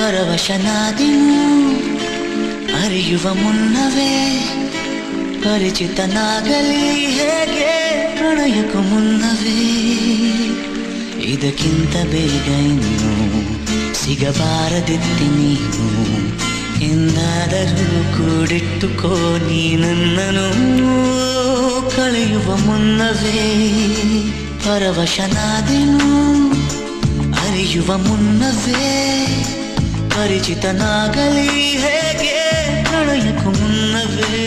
ಪರವಶನಾದೆನು ಅರಿಯುವ ಮುನ್ನವೇ ಪರಿಚಿತನಾಗಲಿ ಹೇಗೆ ಪ್ರಣಯಕ್ಕೂ ಮುನ್ನವೇ ಇದಕ್ಕಿಂತ ಬೇಗ ಇನ್ನು ಸಿಗಬಾರದಿತ್ತೆ ನೀನು ಎಂದಾದರೂ ಕೂಡಿಟ್ಟುಕೋ ನೀ ನನ್ನನು ಕಳೆಯುವ ಮುನ್ನವೇ ಪರವಶನಾದೆನು ಅರಿಯುವ ಮುನ್ನವೇ ಪರಿಚಿತನಾಗಲಿ ಹೇಗೆ ಪ್ರಣಯಕ್ಕೂ ಮುನ್ನವೇ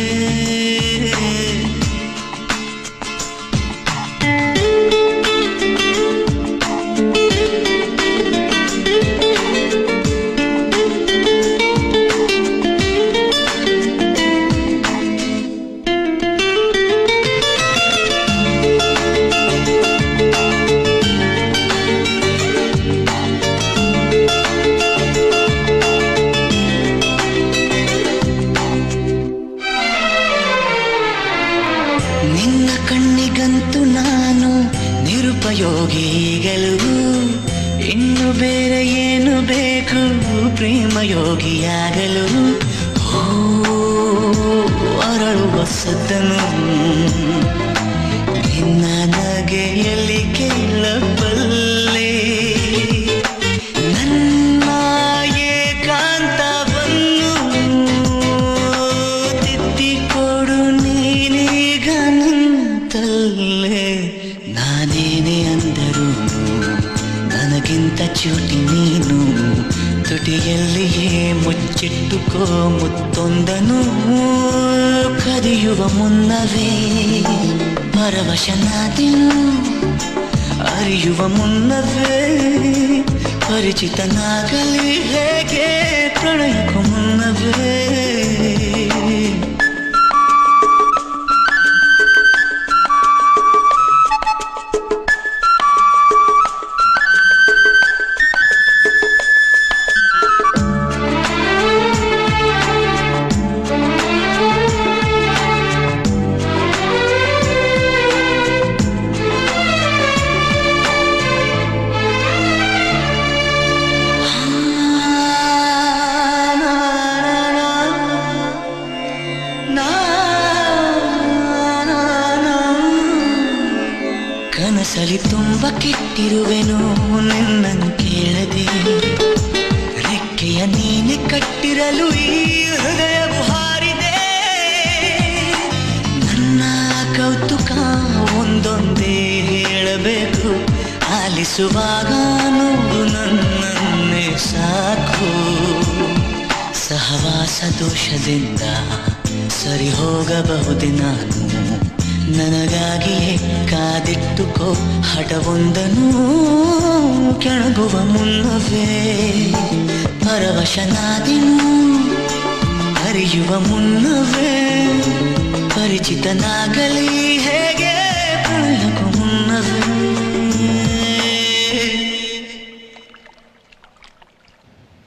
ನಿನ್ನ ಕಣ್ಣಿಗಂತೂ ನಾನು ನಿರುಪಯೋಗಿಗಳು ಇನ್ನು ಬೇರೆ ಏನು ಬೇಕು ಪ್ರೇಮಯೋಗಿಯಾಗಲು ಅರಳುವ ಸದ್ದನು ನಿನ್ನ ನಗೆಯಲ್ಲಿ ಕೇಳಬಲ್ಲೆ ನನ್ನ ಏಕಾಂತವನ್ನು ತಿದ್ದಿಕೊಡು ನೀನೀಗ ನಿಂತಲ್ಲೇ ನಾನೇನೇ ಅಂದರೂ ನನಗಿಂತ ಚೂಟಿ ನೀನು ತುಟಿಯಲ್ಲಿಯೇ ಮುಚ್ಚಿಟ್ಟುಕೋ ಮುತ್ತೊಂದನು ಕದಿಯುವ ಮುನ್ನವೇ ಪರವಶನಾದೆನು ಅರಿಯುವ ಮುನ್ನವೇ ಪರಿಚಿತನಾಗಲಿ ಹೇಗೆ ಪ್ರಣಯಕ್ಕೂ ಮುನ್ನವೇ ಕನಸಲಿ ತುಂಬ ಕೆಟ್ಟಿರುವೆನು ನಿನ್ನನ್ನು ಕೇಳದೆ ರೆಕ್ಕೆಯ ನೀನೆ ಕಟ್ಟಿರಲು ಈ ಹೃದಯವು ಹಾರಿದೆ ನನ್ನ ಕೌತುಕ ಒಂದೊಂದೇ ಹೇಳಬೇಕು ಆಲಿಸುವಾಗ ನೋಡು ನನ್ನನ್ನೇ ಸಾಕು ಸಹವಾಸ ದೋಷದಿಂದ ಸರಿ ಹೋಗಬಹುದೇ ನಾನು ನನಗಾಗಿಯೇ ಕಾದಿಟ್ಟುಕೋ ಹಠವೊಂದನು ಕೆಣಗುವ ಮುನ್ನವೇ ಪರವಶನಾದೆನು ಅರಿಯುವ ಮುನ್ನವೇ ಪರಿಚಿತನಾಗಲಿ